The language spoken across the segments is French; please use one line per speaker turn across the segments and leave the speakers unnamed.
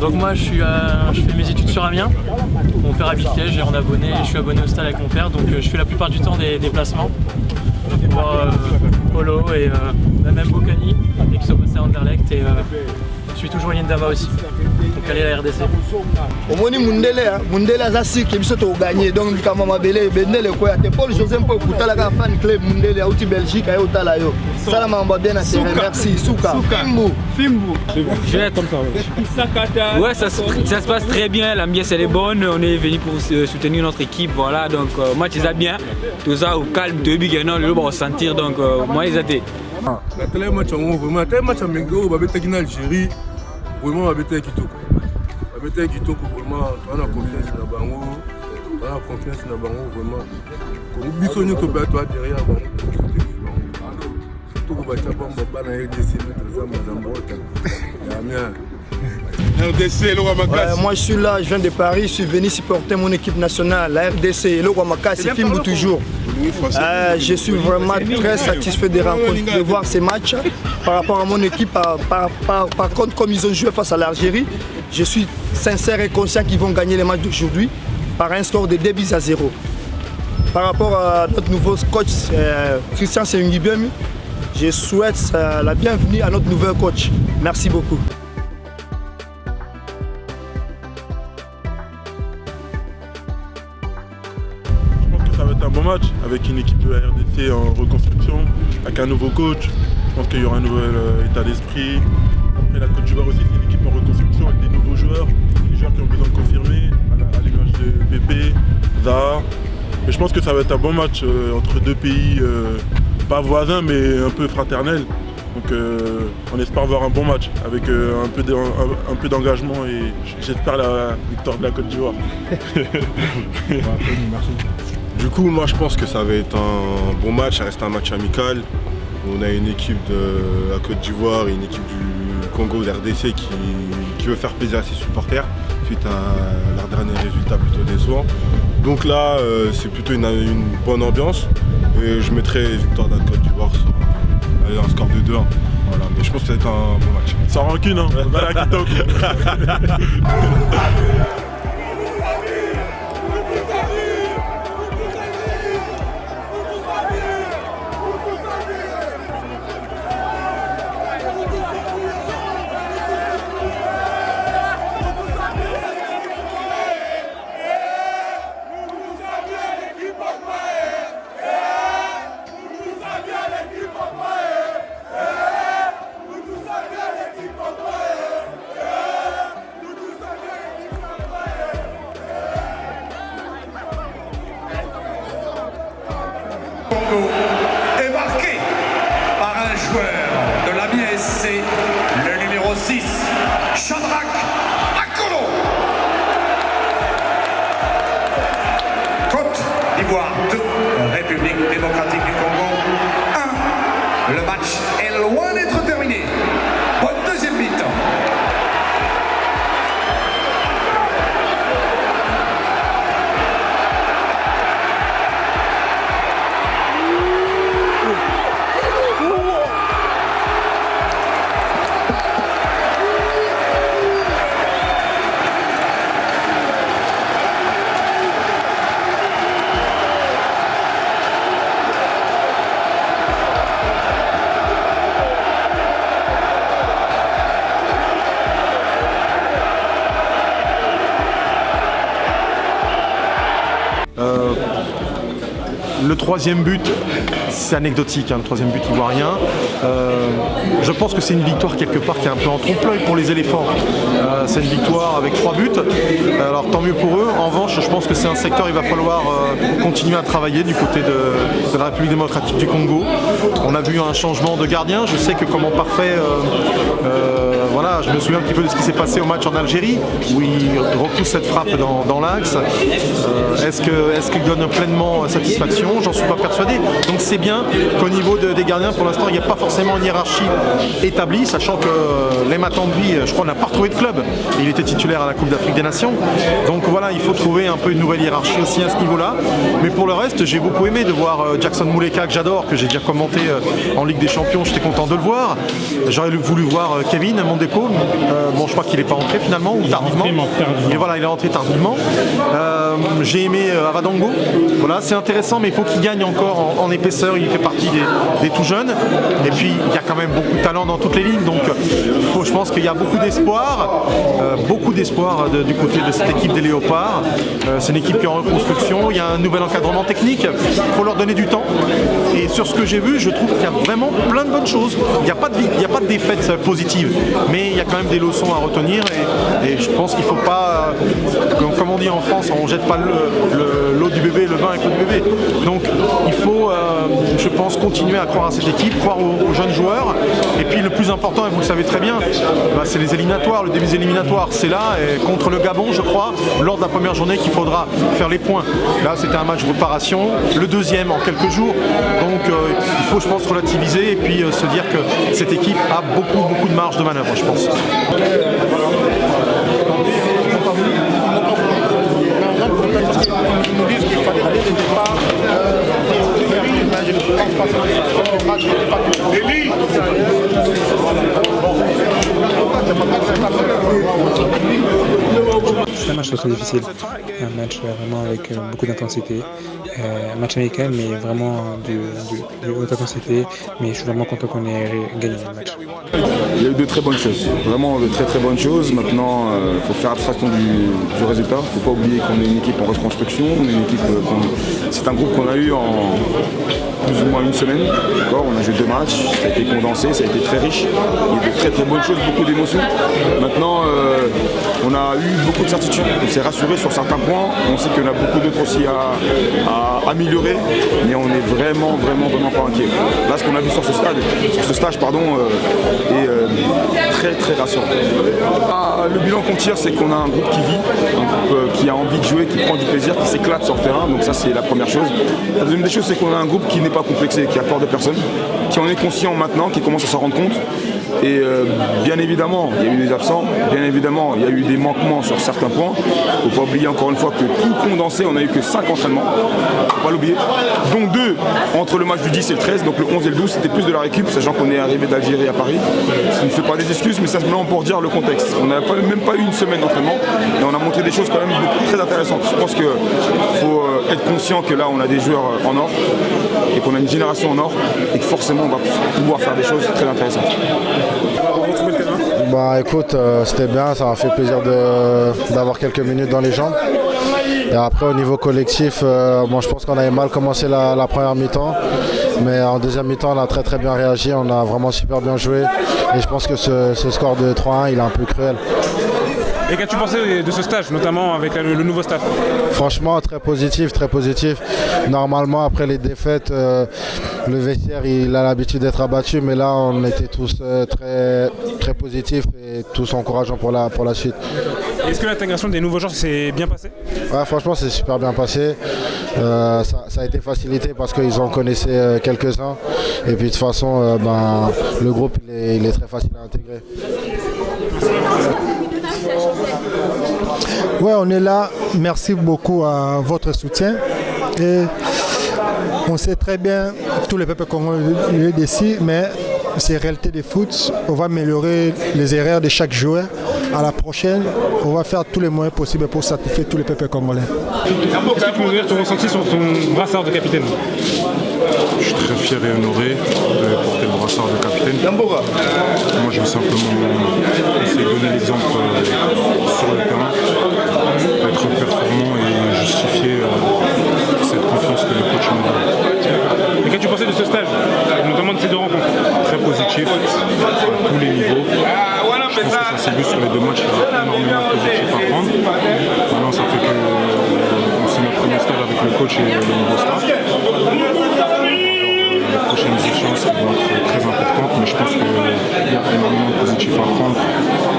Donc moi je fais mes études sur Amiens. Mon père habite Liège et je suis abonné au stade avec mon père, donc je fais la plupart du temps des déplacements pour voir Polo et même Bocani et qui sont passés à Anderlecht et je suis toujours Yendama aussi. Donc allez à la RDC.
Omoni Mundele azasi qui biso to gagner donc kama mabele bendele ko ya te Paul José mpo kutala ka fan club Mundele auti Belgique ayo tala yo. Sala mamba bien assez merci Souka. Fimbu.
Je vais être comme ça. Ouais, ça se passe très bien, l'ambiance elle est bonne, on est venu pour soutenir notre équipe, voilà, donc match ils a bien, tout ça au calme, tout bien, non, le bon sentir, donc moi ils étaient.
Le match en vraiment, tel match en Mengo, babete en Algérie, vraiment babete Kitoko. Babete Kitoko vraiment, on a confiance dans Bango, on a confiance dans Bango vraiment. Comme Bissonio to battre derrière Bango. Tout le battre Bango dans la RDC, mettre ça dans Brota.
Moi je suis là, je viens de Paris, je suis venu supporter mon équipe nationale, la RDC, le Wamaka, c'est Fimbu toujours. Je suis vraiment très satisfait de voir ces matchs par rapport à mon équipe. Par contre, comme ils ont joué face à l'Algérie, je suis sincère et conscient qu'ils vont gagner les matchs d'aujourd'hui par un score de 2-0. Par rapport à notre nouveau coach, Christian Sengibem, je souhaite la bienvenue à notre nouvel coach. Merci beaucoup.
Ça va être un bon match avec une équipe de la RDC en reconstruction, avec un nouveau coach. Je pense qu'il y aura un nouvel état d'esprit. Après la Côte d'Ivoire aussi, c'est une équipe en reconstruction avec des nouveaux joueurs, des joueurs qui ont besoin de confirmer, à l'image de Pépé, Zaha. Mais je pense que ça va être un bon match entre deux pays, pas voisins mais un peu fraternels. Donc on espère voir un bon match avec un peu d'engagement et j'espère la victoire de la Côte d'Ivoire.
Merci. Du coup, moi je pense que ça va être un bon match, ça reste un match amical. On a une équipe de la Côte d'Ivoire et une équipe du Congo, de RDC qui veut faire plaisir à ses supporters suite à leur dernier résultat plutôt décevant. Donc là, c'est plutôt une bonne ambiance et je mettrai victoire de la Côte d'Ivoire sur un score de 2-1. Voilà, mais je pense que ça va être un bon match.
Sans rancune, hein. Voilà,
est marqué par un joueur de l'Amiens SC, le numéro 6, Shadrach Akolo. Côte d'Ivoire 2, République démocratique du Congo 1. Le match est loin d'être terminé. Bonne deuxième mi-temps.
Le troisième but, c'est anecdotique, hein, le troisième but ivoirien. Je pense que c'est une victoire quelque part qui est un peu en trompe-l'œil pour les éléphants. C'est une victoire avec 3 buts, alors tant mieux pour eux. En revanche, je pense que c'est un secteur il va falloir continuer à travailler du côté de la République démocratique du Congo. On a vu un changement de gardien, je sais que comment parfait, voilà, je me souviens un petit peu de ce qui s'est passé au match en Algérie, où il repousse cette frappe dans l'axe. Est-ce qu'il donne pleinement satisfaction? J'en suis pas persuadé. Donc c'est bien qu'au niveau des gardiens, pour l'instant, il n'y a pas forcément une hiérarchie établie, sachant que Lema Tambui, je crois, n'a pas retrouvé de club. Il était titulaire à la Coupe d'Afrique des Nations. Donc voilà, il faut trouver un peu une nouvelle hiérarchie aussi à ce niveau-là. Mais pour le reste, j'ai beaucoup aimé de voir Jackson Mouleka, que j'adore, que j'ai déjà commenté en Ligue des Champions. J'étais content de le voir. J'aurais voulu voir Kevin Monde Dzeko. Bon, je crois qu'il n'est pas entré finalement, ou tardivement. Mais voilà, il est entré tardivement. J'ai aimé Avadango. Voilà, c'est intéressant, mais il faut qu'il gagne encore en épaisseur. Il fait partie des tout jeunes. Et puis, il y a quand même beaucoup de talent dans toutes les lignes. Donc, je pense qu'il y a beaucoup d'espoir. Du côté de cette équipe des Léopards. C'est une équipe qui est en reconstruction. Il y a un nouvel encadrement technique. Il faut leur donner du temps. Et sur ce que j'ai vu, je trouve qu'il y a vraiment plein de bonnes choses. Il n'y a pas de défaites positives. Mais il y a quand même des leçons à retenir. Et je pense qu'il ne faut pas, comme on dit en France, on ne jette pas l'eau du bébé, le vin avec l'eau du bébé. Donc il faut, je pense, continuer à croire à cette équipe, croire aux jeunes joueurs. Et puis le plus important, et vous le savez très bien, c'est les éliminatoires. Le début des éliminatoires, c'est là, et contre le Gabon, je crois, lors de la première journée qu'il faudra faire les points. Là, c'était un match de préparation, le deuxième en quelques jours. Donc il faut, je pense, relativiser et puis se dire que cette équipe a beaucoup de marge de manœuvre, je pense.
C'est un match très difficile, un match vraiment avec beaucoup d'intensité, un match amical mais vraiment de haute intensité, mais je suis vraiment content qu'on ait gagné le match.
Il y a eu de très bonnes choses, vraiment de très bonnes choses. Maintenant, il faut faire abstraction du résultat. Il ne faut pas oublier qu'on est une équipe en reconstruction, c'est un groupe qu'on a eu en plus ou moins une semaine. On a joué 2 matchs, ça a été condensé, ça a été très riche. Il y a eu de très bonnes choses, beaucoup d'émotions. Maintenant, on a eu beaucoup de certitudes. On s'est rassuré sur certains points. On sait qu'il y en a beaucoup d'autres aussi à améliorer, mais on n'est vraiment pas inquiet. Là, ce qu'on a vu sur ce stage, est très rassurant. Le bilan qu'on tire, c'est qu'on a un groupe qui vit, un groupe qui a envie de jouer, qui prend du plaisir, qui s'éclate sur le terrain. Donc ça, c'est la première chose. La deuxième des choses, c'est qu'on a un groupe qui n'est pas complexé, qui a peur de personne, qui en est conscient maintenant, qui commence à s'en rendre compte. Et bien évidemment, il y a eu des absents, bien évidemment, il y a eu des manquements sur certains points. Il ne faut pas oublier encore une fois que tout condensé, on n'a eu que 5 entraînements. Il ne faut pas l'oublier. Donc 2 entre le match du 10 et le 13, donc le 11 et le 12, c'était plus de la récup, sachant qu'on est arrivé d'Algérie à Paris. Ça ne fait pas des excuses, mais ça simplement pour dire le contexte. On n'a même pas eu une semaine d'entraînement et on a montré des choses quand même très intéressantes. Je pense qu'il faut être conscient que là, on a des joueurs en or et qu'on a une génération en or et que forcément, on va pouvoir faire des choses très intéressantes.
Écoute, c'était bien, ça m'a fait plaisir d'avoir quelques minutes dans les jambes. Et après au niveau collectif, je pense qu'on avait mal commencé la première mi-temps. Mais en deuxième mi-temps, on a très bien réagi, on a vraiment super bien joué. Et je pense que ce score de 3-1, il est un peu cruel.
Et qu'as-tu pensé de ce stage, notamment avec le nouveau staff?
Franchement, très positif. Normalement, après les défaites, le vestiaire il a l'habitude d'être abattu, mais là, on était tous très positifs et tous encourageants pour la suite.
Est-ce que l'intégration des nouveaux joueurs s'est bien passée?
Ouais, franchement, c'est super bien passé. Ça a été facilité parce qu'ils en connaissaient quelques-uns. Et puis de toute façon, le groupe il est très facile à intégrer.
Ouais, on est là. Merci beaucoup à votre soutien. Et on sait très bien tous les peuples congolais d'ici, mais c'est réalité du foot. On va améliorer les erreurs de chaque joueur. À la prochaine, on va faire tous les moyens possibles pour satisfaire tous les peuples congolais.
Est-ce que tu peux nous dire ton ressenti sur ton brassard de capitaine?
Je suis très fier et honoré de porter le brassard de capitaine. Moi, je vais simplement essayer de donner l'exemple sur le terrain, être performant et justifier cette confiance que le coach me donne.
Et qu'as-tu pensé de ce stage, notamment de ces 2 rencontres?
Très positif, à tous les niveaux. Je pense que ça s'est vu sur les 2 matchs, il y a énormément de positifs à prendre. Maintenant, ça fait que c'est notre premier stage avec le coach et le nouveau staff. Les prochaines échéances vont être très importantes, mais je pense qu'il y a énormément de positifs à prendre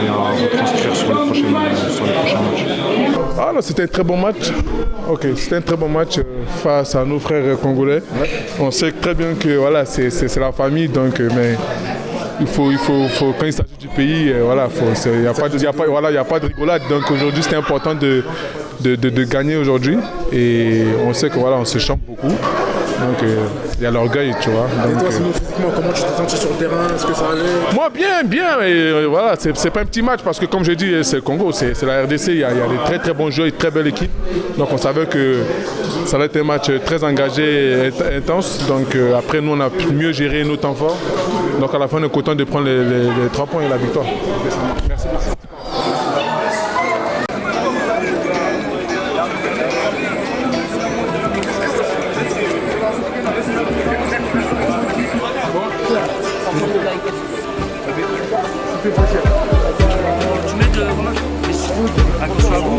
et à retranscrire sur les prochains matchs.
Non, c'était un très bon match. C'était un très bon match face à nos frères congolais. Ouais. On sait très bien que voilà, c'est la famille, donc mais il faut quand il s'agit du pays, il n'y a pas de rigolade. Donc aujourd'hui, c'était important de gagner aujourd'hui et on sait que on se champe beaucoup. Donc il y a l'orgueil, tu vois.
Et toi, sinon, physiquement, comment tu t'es senti sur le terrain? Est-ce que ça allait?
Moi, bien. Et voilà, c'est pas un petit match parce que, comme je dis, c'est le Congo, c'est la RDC. Il y a des très très bons joueurs, une très belle équipe. Donc on savait que ça allait être un match très engagé et intense. Donc après, nous, on a pu mieux gérer nos temps forts. Donc à la fin, on est content de prendre les 3 points et la victoire. Merci beaucoup.
Tu mets de attention à vous.